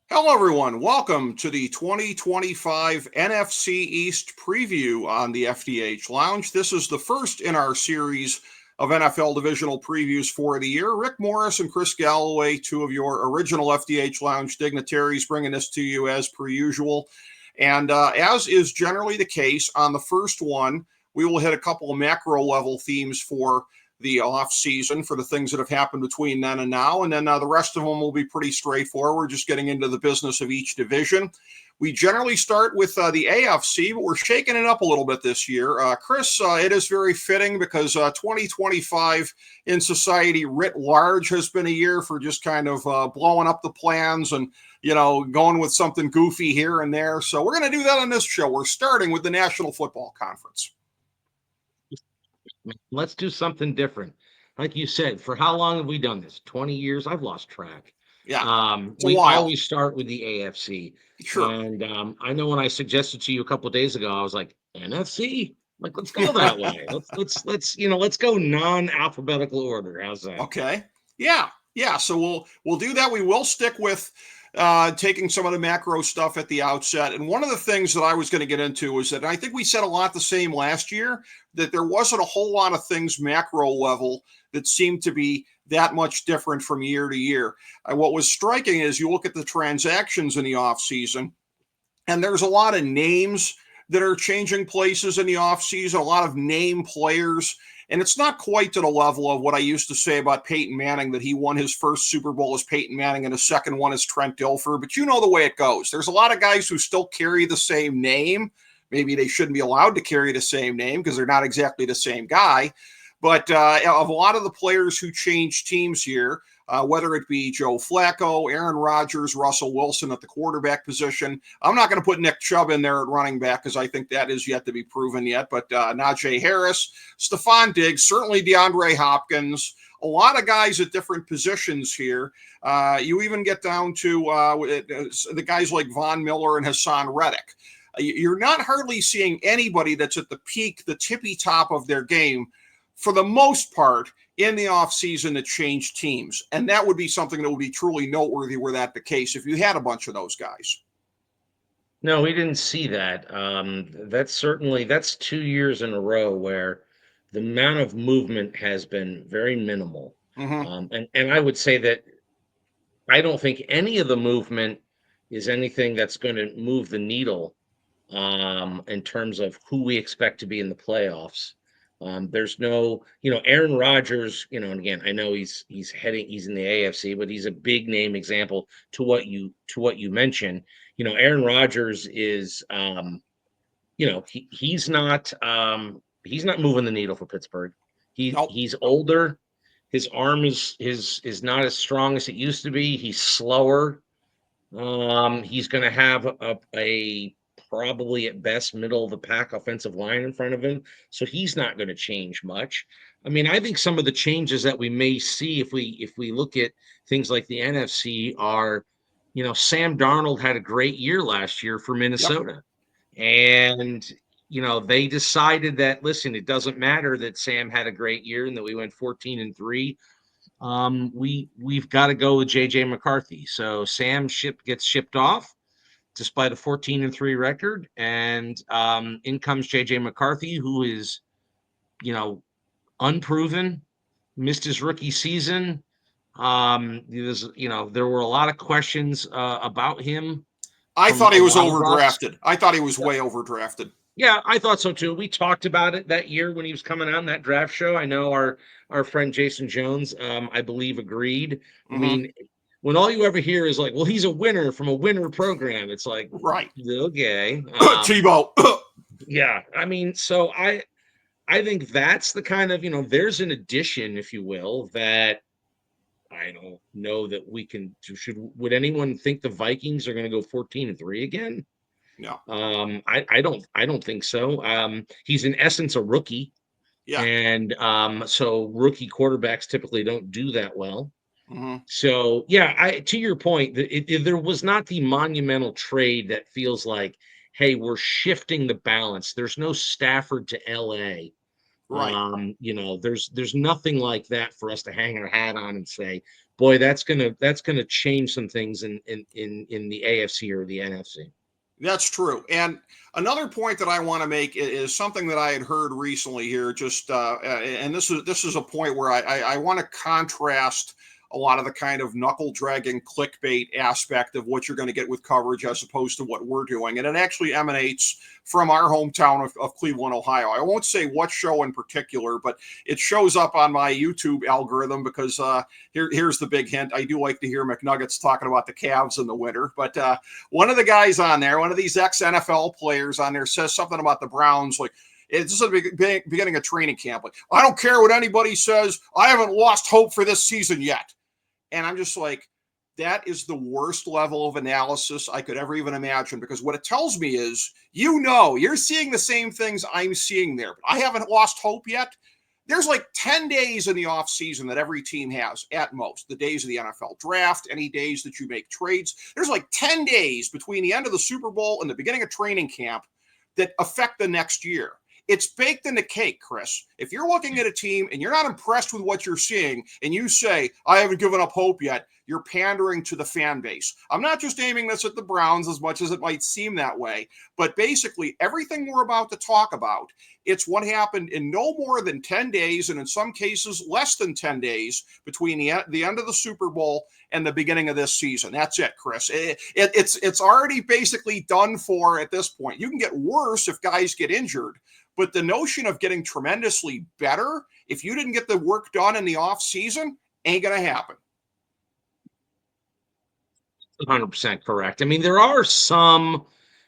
Hello, everyone. Welcome to the 2025 NFC East preview on the FDH Lounge. This is the first in our series of NFL divisional previews for the year. Rick Morris and Chris Galloway, two of your original FDH Lounge dignitaries, bringing this to you as per usual. And as is generally the case, on the first one, we will hit a couple of macro level themes for the off season, for the things that have happened between then and now. And then the rest of them will be pretty straightforward, just getting into the business of each division. We generally start with the AFC, but we're shaking it up a little bit this year. Chris, it is very fitting because 2025 in society writ large has been a year for just kind of blowing up the plans and, going with something goofy here and there. So we're going to do that on this show. We're starting with the National Football Conference. Let's do something different. Like you said, for how long have we done this? 20 years? I've lost track. Yeah. We always start with the AFC. Sure. And I know when I suggested to you a couple of days ago, I was like, NFC? Like, let's go that way. Let's go non-alphabetical order. How's that? Okay. Yeah. So we'll do that. We will stick with taking some of the macro stuff at the outset. And one of the things that I was going to get into is that I think we said a lot the same last year, that there wasn't a whole lot of things macro level that seemed to be that much different from year to year. What was striking is you look at the transactions in the offseason, and there's a lot of names that are changing places in the offseason, a lot of name players. And it's not quite to the level of what I used to say about Peyton Manning, that he won his first Super Bowl as Peyton Manning and his second one as Trent Dilfer. But you know the way it goes. There's a lot of guys who still carry the same name. Maybe they shouldn't be allowed to carry the same name because they're not exactly the same guy. But of a lot of the players who change teams here, whether it be Joe Flacco, Aaron Rodgers, Russell Wilson at the quarterback position. I'm not going to put Nick Chubb in there at running back because I think that is yet to be proven yet. But Najee Harris, Stephon Diggs, certainly DeAndre Hopkins, a lot of guys at different positions here. You even get down to the guys like Von Miller and Hassan Reddick. You're not hardly seeing anybody that's at the peak, the tippy top of their game, for the most part, in the offseason that changed teams. And that would be something that would be truly noteworthy were that the case if you had a bunch of those guys. No, we didn't see that. That's 2 years in a row where the amount of movement has been very minimal. Mm-hmm. And I would say that I don't think any of the movement is anything that's going to move the needle in terms of who we expect to be in the playoffs. There's no, Aaron Rodgers, and again, I know he's in the AFC, but he's a big name example to what you mentioned. Aaron Rodgers is, he's not moving the needle for Pittsburgh. He's older. His arm is not as strong as it used to be. He's slower. He's going to have a probably at best middle of the pack offensive line in front of him. So he's not going to change much. I mean, I think some of the changes that we may see if we look at things like the NFC are, Sam Darnold had a great year last year for Minnesota. Yep. And, they decided that, listen, it doesn't matter that Sam had a great year and that we went 14-3. We've got to go with JJ McCarthy. So Sam gets shipped off despite a 14-3 record, and in comes JJ McCarthy, who is, unproven, missed his rookie season. There were a lot of questions about him. I thought he was overdrafted. I thought he was way overdrafted. Yeah, I thought so too. We talked about it that year when he was coming on that draft show. I know our friend Jason Jones, I believe, agreed. Mm-hmm. I mean, when all you ever hear is like, well, he's a winner from a winner program. It's like, right. Okay. Tebow. Yeah. I mean, so I think that's the kind of, there's an addition, if you will, that I don't know that we can, would anyone think the Vikings are going to go 14-3 again? No. I don't think so. He's in essence a rookie. Yeah. And so rookie quarterbacks typically don't do that well. Mm-hmm. So, yeah, to your point, there was not the monumental trade that feels like, hey, we're shifting the balance. There's no Stafford to LA. Right. There's nothing like that for us to hang our hat on and say, boy, that's gonna change some things in the AFC or the NFC. That's true. And another point that I want to make is something that I had heard recently here. And this is a point where I want to contrast a lot of the kind of knuckle dragging clickbait aspect of what you're going to get with coverage as opposed to what we're doing. And it actually emanates from our hometown of Cleveland, Ohio. I won't say what show in particular, but it shows up on my YouTube algorithm because here's the big hint. I do like to hear McNuggets talking about the Cavs in the winter. But one of the guys on there, one of these ex-NFL players on there, says something about the Browns like, it's just the beginning of training camp. Like, I don't care what anybody says. I haven't lost hope for this season yet. And I'm just like, that is the worst level of analysis I could ever even imagine, because what it tells me is, you're seeing the same things I'm seeing there, but I haven't lost hope yet. There's like 10 days in the off season that every team has at most, the days of the NFL draft, any days that you make trades. There's like 10 days between the end of the Super Bowl and the beginning of training camp that affect the next year. It's baked in the cake, Chris. If you're looking at a team and you're not impressed with what you're seeing and you say, I haven't given up hope yet, you're pandering to the fan base. I'm not just aiming this at the Browns as much as it might seem that way, but basically everything we're about to talk about, it's what happened in no more than 10 days, and in some cases less than 10 days, between the end of the Super Bowl and the beginning of this season. That's it, Chris. It's already basically done for at this point. You can get worse if guys get injured, but the notion of getting tremendously better if you didn't get the work done in the off season ain't going to happen. 100% correct. I mean, there are some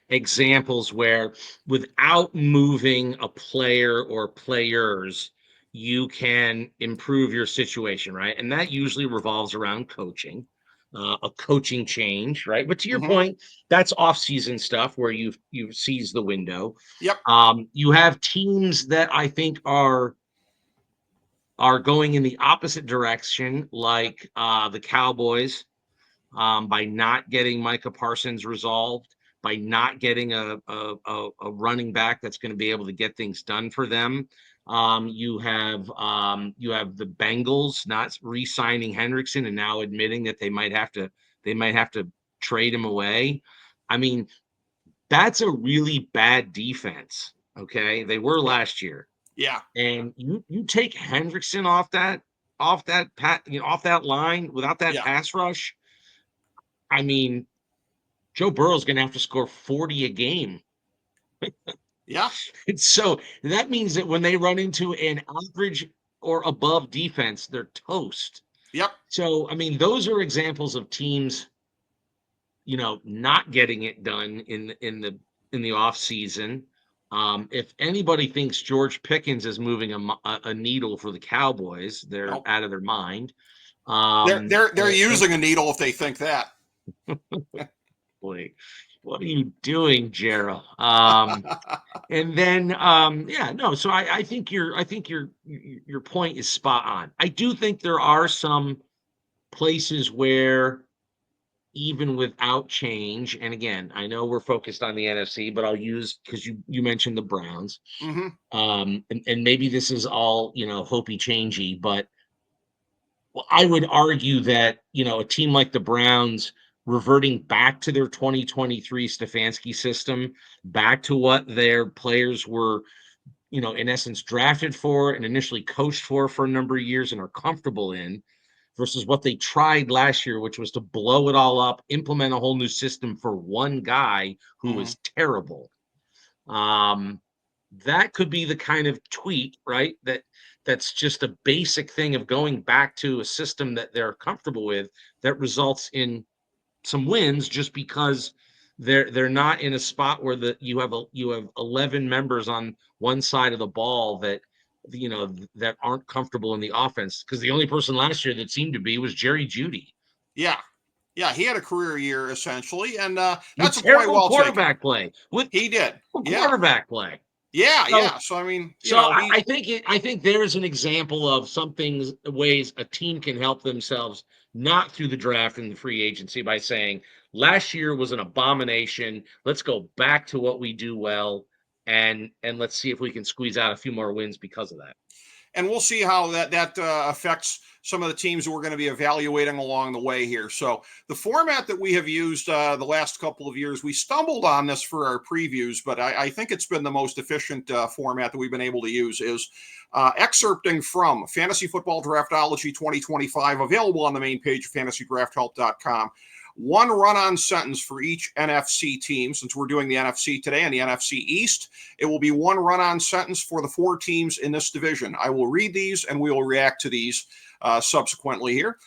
examples where without moving a player or players, you can improve your situation, right? And that usually revolves around coaching, a coaching change, right? But to your point, that's off-season stuff where you've seized the window. Yep. You have teams that I think are going in the opposite direction, like the Cowboys. By not getting Micah Parsons resolved, by not getting a running back that's going to be able to get things done for them. You have the Bengals not re-signing Hendrickson and now admitting that they might have to trade him away. I mean, that's a really bad defense. Okay, they were last year. Yeah, and you take Hendrickson off that line without that pass rush. I mean, Joe Burrow's going to have to score 40 a game. Yeah. And so that means that when they run into an average or above defense, they're toast. Yep. So, I mean, those are examples of teams, not getting it done in the off season. If anybody thinks George Pickens is moving a needle for the Cowboys, they're out of their mind. They're using a needle if they think that. Boy, what are you doing, Gerald? And then, So I think your point is spot on. I do think there are some places where even without change, and again, I know we're focused on the NFC, but I'll use, because you mentioned the Browns, and maybe this is all hopey changey, but I would argue that a team like the Browns reverting back to their 2023 Stefanski system, back to what their players were, in essence, drafted for and initially coached for a number of years and are comfortable in, versus what they tried last year, which was to blow it all up, implement a whole new system for one guy who was terrible. That could be the kind of tweak, right? That's just a basic thing of going back to a system that they're comfortable with that results in some wins, just because they're not in a spot where you have 11 members on one side of the ball that that aren't comfortable in the offense, because the only person last year that seemed to be was Jerry Jeudy. Yeah, he had a career year essentially, and that's a point well quarterback taken. Play. He did quarterback play. Yeah. So I mean, I think there is an example of ways a team can help themselves, not through the draft and the free agency, by saying last year was an abomination. Let's go back to what we do well, and let's see if we can squeeze out a few more wins because of that. and we'll see how that affects some of the teams that we're going to be evaluating along the way here. So the format that we have used the last couple of years, we stumbled on this for our previews, but I think it's been the most efficient format that we've been able to use, is excerpting from Fantasy Football Draftology 2025, available on the main page of fantasydrafthelp.com. One run-on sentence for each NFC team. Since we're doing the NFC today and the NFC East, it will be one run-on sentence for the 4 teams in this division. I will read these and we will react to these subsequently here.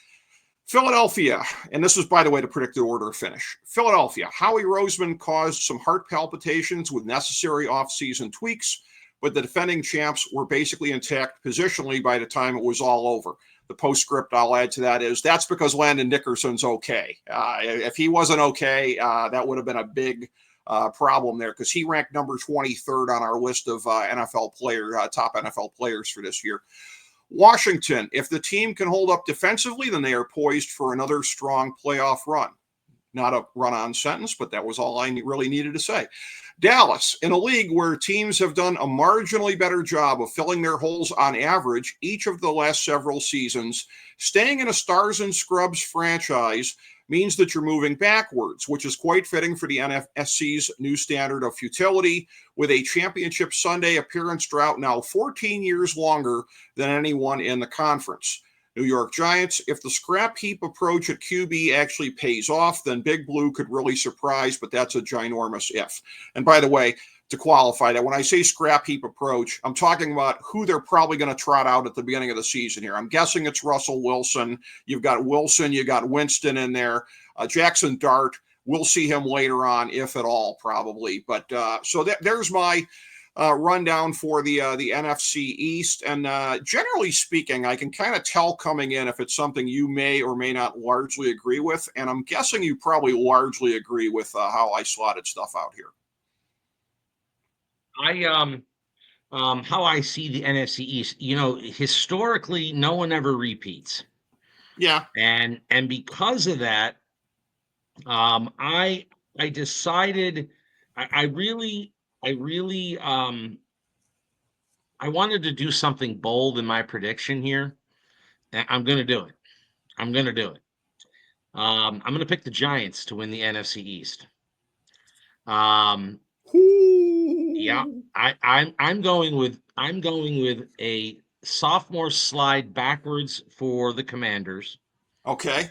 Philadelphia, and this is, by the way, the predicted order of finish. Philadelphia, Howie Roseman caused some heart palpitations with necessary offseason tweaks, but the defending champs were basically intact positionally by the time it was all over. The postscript I'll add to that is that's because Landon Dickerson's okay. If he wasn't okay, that would have been a big problem there, because he ranked number 23rd on our list of top NFL players for this year. Washington, if the team can hold up defensively, then they are poised for another strong playoff run. Not a run-on sentence, but that was all I really needed to say. Dallas, in a league where teams have done a marginally better job of filling their holes on average each of the last several seasons, staying in a stars and scrubs franchise means that you're moving backwards, which is quite fitting for the NFSC's new standard of futility, with a championship Sunday appearance drought now 14 years longer than anyone in the conference. New York Giants, if the scrap heap approach at QB actually pays off, then Big Blue could really surprise, but that's a ginormous if. And by the way, to qualify that, when I say scrap heap approach, I'm talking about who they're probably going to trot out at the beginning of the season here. I'm guessing it's Russell Wilson. You've got Wilson, you got Winston in there. Jackson Dart, we'll see him later on, if at all, probably. But so there's my rundown for the NFC East. And generally speaking, I can kind of tell coming in if it's something you may or may not largely agree with. And I'm guessing you probably largely agree with how I slotted stuff out here. How I see the NFC East, historically, no one ever repeats. Yeah. And because of that, I decided I really I wanted to do something bold in my prediction here. And I'm going to do it. I'm going to pick the Giants to win the NFC East. Yeah, I'm going with a sophomore slide backwards for the Commanders. Okay.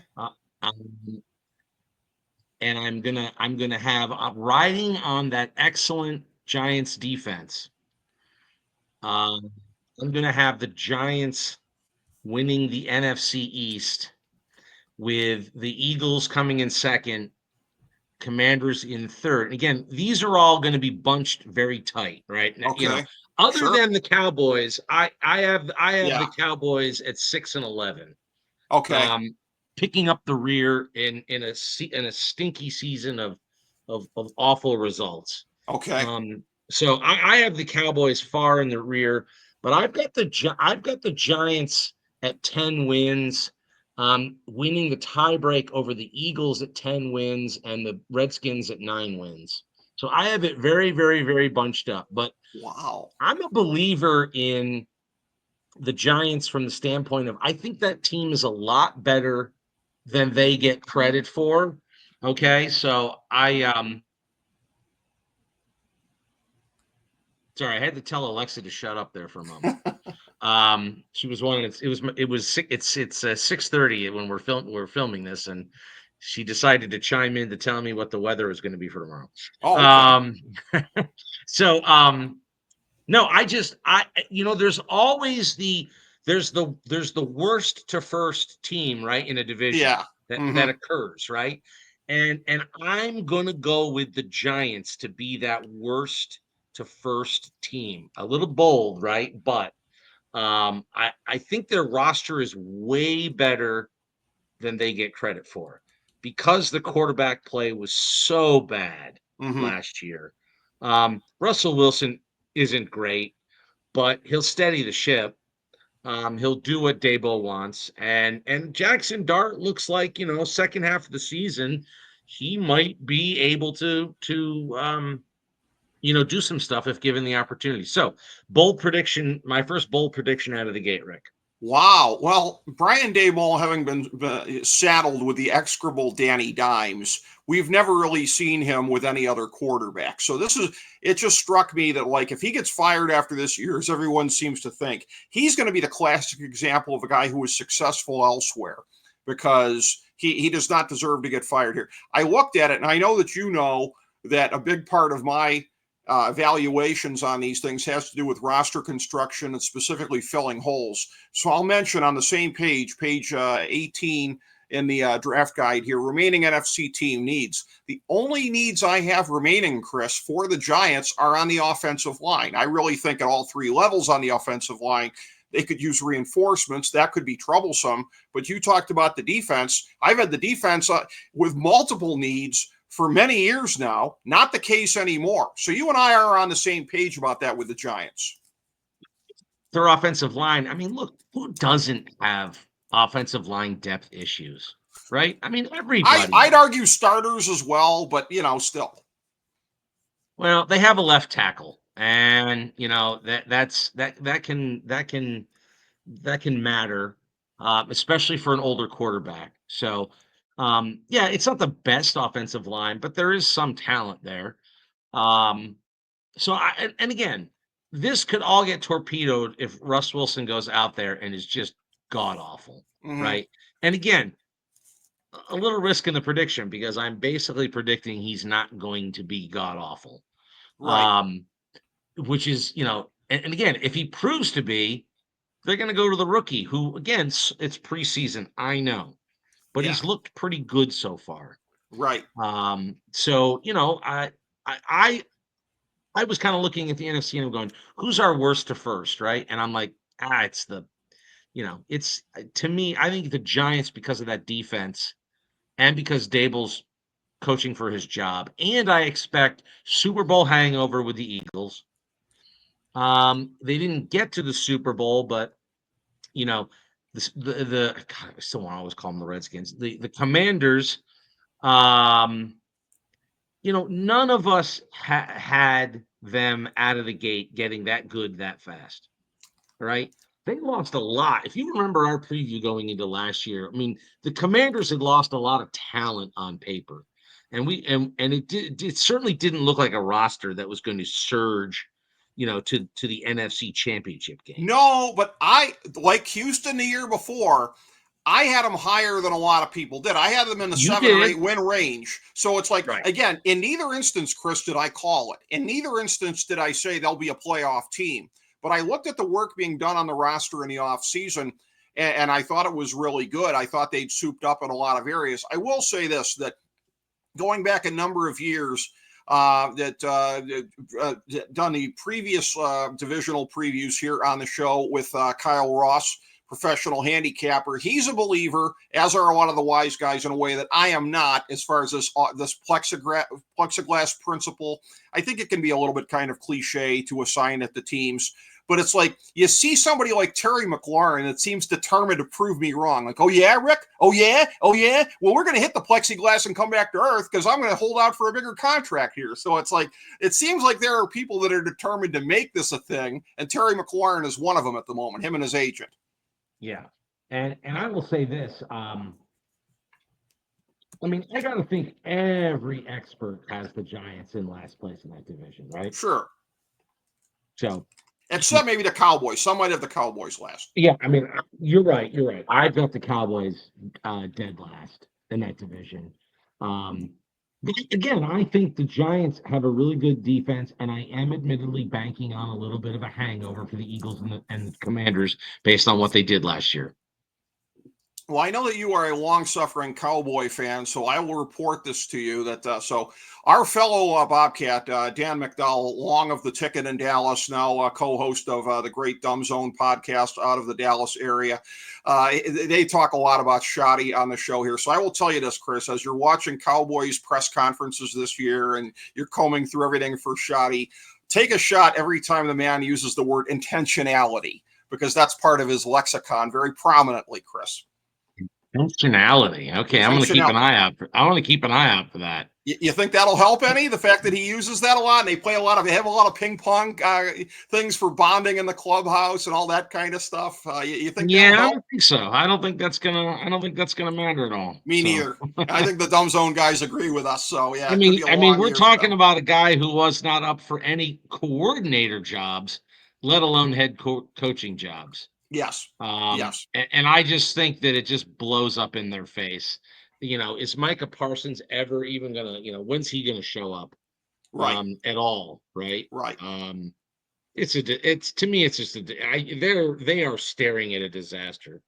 And I'm gonna have riding on that excellent Giants defense. I'm gonna have the Giants winning the NFC East, with the Eagles coming in second, Commanders in third. And again, these are all going to be bunched very tight, right? Okay. Other than the Cowboys, I have the Cowboys at 6-11. Okay. Picking up the rear in a stinky season of awful results. Okay. So I have the Cowboys far in the rear, but I've got the Giants at 10 wins. Winning the tiebreak over the Eagles at 10 wins and the Redskins at 9 wins. So I have it very, very, very bunched up. But wow, I'm a believer in the Giants from the standpoint of I think that team is a lot better than they get credit for. Okay, so sorry, I had to tell Alexa to shut up there for a moment. She was wanting it's 6:30 when we're filming this, and she decided to chime in to tell me what the weather is going to be for tomorrow. Oh, okay. So no, there's always there's the worst to first team, right, in a division that occurs, right? And I'm gonna go with the Giants to be that worst to first team. A little bold, right? But I think their roster is way better than they get credit for, because the quarterback play was so bad last year. Russell Wilson isn't great, but he'll steady the ship. He'll do what Dabo wants, and Jackson Dart looks like, second half of the season, he might be able to do some stuff if given the opportunity. So, bold prediction, my first bold prediction out of the gate, Rick. Wow. Well, Brian Daboll having been saddled with the execrable Danny Dimes, we've never really seen him with any other quarterback. So it just struck me that, like, if he gets fired after this year, as everyone seems to think, he's going to be the classic example of a guy who was successful elsewhere, because he does not deserve to get fired here. I looked at it, and I know that that a big part of my evaluations on these things has to do with roster construction and specifically filling holes. So I'll mention on the same page 18 in the draft guide here, remaining NFC team needs. The only needs I have remaining, Chris, for the Giants are on the offensive line. I really think at all three levels on the offensive line, they could use reinforcements. That could be troublesome. But you talked about the defense. I've had the defense with multiple needs for many years now. Not the case anymore. So you and I are on the same page about that with the Giants. Their offensive line. I mean, look, who doesn't have offensive line depth issues, right? I mean, everybody. I'd argue starters as well, but still. Well, they have a left tackle, and that can matter, especially for an older quarterback. So, yeah, it's not the best offensive line, but there is some talent there. So, and again, this could all get torpedoed if Russ Wilson goes out there and is just god awful, right? And again, a little risk in the prediction, because I'm basically predicting he's not going to be god awful, right? Which is, and again, if he proves to be, they're going to go to the rookie, who, again, it's preseason, I know, but he's looked pretty good so far. Right. So, I was kind of looking at the NFC and going, who's our worst to first, right? And I'm like, it's to me, I think the Giants, because of that defense and because Daboll's coaching for his job, and I expect Super Bowl hangover with the Eagles. They didn't get to the Super Bowl, but God, I still want to always call them the Redskins. The Commanders, none of us had them out of the gate getting that good that fast, right? They lost a lot. If you remember our preview going into last year, I mean, the Commanders had lost a lot of talent on paper, and it certainly didn't look like a roster that was going to surge, to the NFC Championship game. No, but I, like Houston the year before, I had them higher than a lot of people did. I had them in the 7 or 8 win range. So it's like, again, in neither instance, Chris, did I call it. In neither instance did I say they'll be a playoff team. But I looked at the work being done on the roster in the offseason, and I thought it was really good. I thought they'd souped up in a lot of areas. I will say this, that going back a number of years, done the previous divisional previews here on the show with Kyle Ross, professional handicapper. He's a believer, as are a lot of the wise guys, in a way that I am not, as far as this plexiglass principle. I think it can be a little bit kind of cliche to assign it to teams, but it's like you see somebody like Terry McLaurin that seems determined to prove me wrong. Like, oh yeah, Rick? Oh yeah? Well, we're going to hit the plexiglass and come back to earth because I'm going to hold out for a bigger contract here. So it's like, it seems like there are people that are determined to make this a thing, and Terry McLaurin is one of them at the moment, him and his agent. Yeah. And I will say this. I mean, I got to think every expert has the Giants in last place in that division, right? Sure. So, except maybe the Cowboys. Some might have the Cowboys last. Yeah, I mean, you're right. I've got the Cowboys dead last in that division. Again, I think the Giants have a really good defense, and I am admittedly banking on a little bit of a hangover for the Eagles and the Commanders based on what they did last year. Well, I know that you are a long-suffering Cowboy fan, so I will report this to you that so our fellow Bobcat, Dan McDowell, long of the Ticket in Dallas, now co-host of the Great Dumb Zone podcast out of the Dallas area. They talk a lot about Shoddy on the show here. So I will tell you this, Chris, as you're watching Cowboys press conferences this year and you're combing through everything for Shoddy, take a shot every time the man uses the word intentionality, because that's part of his lexicon very prominently, Chris. Intentionality. Okay, I'm going to keep an eye out. I want to keep an eye out for that. You think that'll help any? The fact that he uses that a lot, and they have a lot of ping pong things for bonding in the clubhouse and all that kind of stuff. You think that'll help? I don't think so. I don't think that's gonna matter at all. Me neither. I think the Dumb Zone guys agree with us. So yeah, it could be a long we're year talking about a guy who was not up for any coordinator jobs, let alone head coaching jobs. Yes. Yes. And I just think that it just blows up in their face. Is Micah Parsons ever even gonna, when's he gonna show up? Right. At all, right? Right. It's to me, it's just they are staring at a disaster,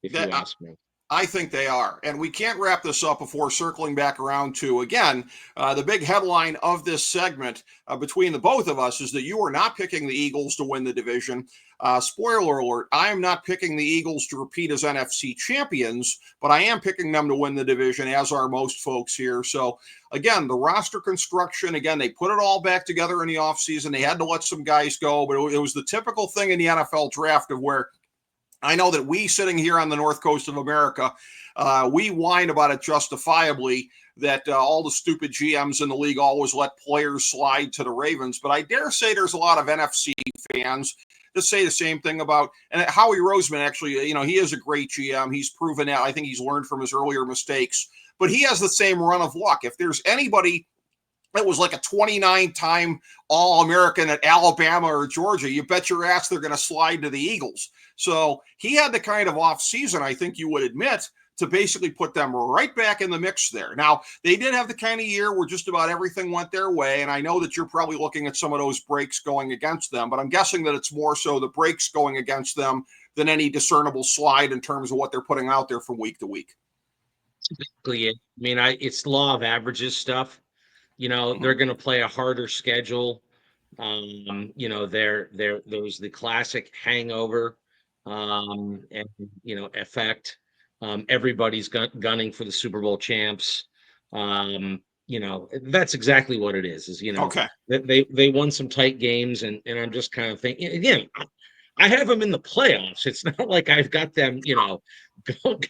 if you ask me. I think they are. And we can't wrap this up before circling back around to, again, the big headline of this segment between the both of us is that you are not picking the Eagles to win the division. Spoiler alert, I am not picking the Eagles to repeat as NFC champions, but I am picking them to win the division, as are most folks here. So, again, the roster construction, again, they put it all back together in the offseason. They had to let some guys go, but it was the typical thing in the NFL draft of where I know that we sitting here on the North Coast of America, we whine about it justifiably that all the stupid GMs in the league always let players slide to the Ravens. But I dare say there's a lot of NFC fans that say the same thing about, and Howie Roseman, actually, he is a great GM. He's proven that. I think he's learned from his earlier mistakes, but he has the same run of luck. If there's anybody that was like a 29-time All-American at Alabama or Georgia, you bet your ass they're going to slide to the Eagles. So he had the kind of offseason, I think you would admit, to basically put them right back in the mix there. Now, they did have the kind of year where just about everything went their way, and I know that you're probably looking at some of those breaks going against them, but I'm guessing that it's more so the breaks going against them than any discernible slide in terms of what they're putting out there from week to week. Exactly. I mean, it's law of averages stuff. They're going to play a harder schedule. There's the classic hangover, and effect. Everybody's gunning for the Super Bowl champs. That's exactly what it is. Okay. They won some tight games, and I'm just kind of thinking again. I have them in the playoffs. It's not like I've got them,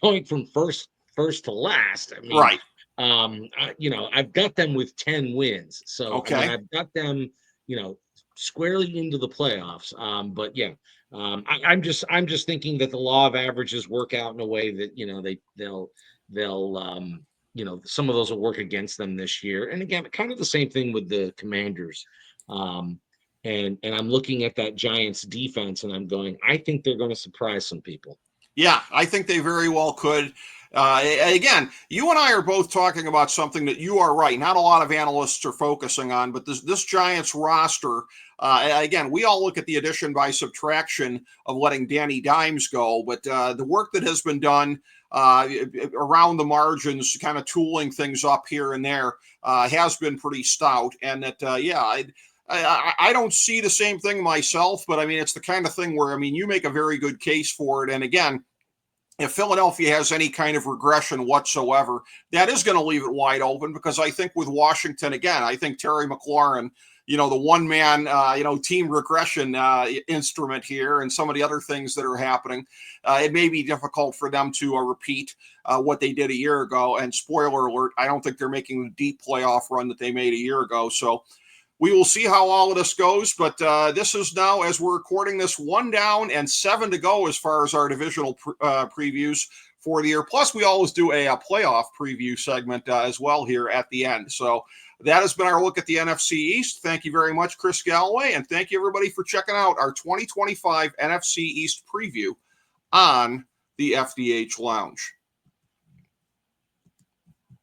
going from first to last. I mean, right. I've got them with 10 wins. So okay. I've got them, squarely into the playoffs. But yeah, I'm just thinking that the law of averages work out in a way that, they'll some of those will work against them this year. And again, kind of the same thing with the Commanders. And I'm looking at that Giants defense and I'm going, I think they're going to surprise some people. Yeah, I think they very well could. Again, you and I are both talking about something that you are right. Not a lot of analysts are focusing on, but this Giants roster, again, we all look at the addition by subtraction of letting Danny Dimes go, but the work that has been done around the margins, kind of tooling things up here and there, has been pretty stout. And that, I don't see the same thing myself, but I mean, it's the kind of thing where, I mean, you make a very good case for it. And again, if Philadelphia has any kind of regression whatsoever, that is going to leave it wide open because I think with Washington, again, I think Terry McLaurin, the one-man, team regression instrument here and some of the other things that are happening, it may be difficult for them to repeat what they did a year ago. And spoiler alert, I don't think they're making the deep playoff run that they made a year ago. So we will see how all of this goes, but this is now, as we're recording this, 1 down and 7 to go as far as our divisional previews for the year. Plus, we always do a playoff preview segment as well here at the end. So that has been our look at the NFC East. Thank you very much, Chris Galloway, and thank you, everybody, for checking out our 2025 NFC East preview on the FDH Lounge.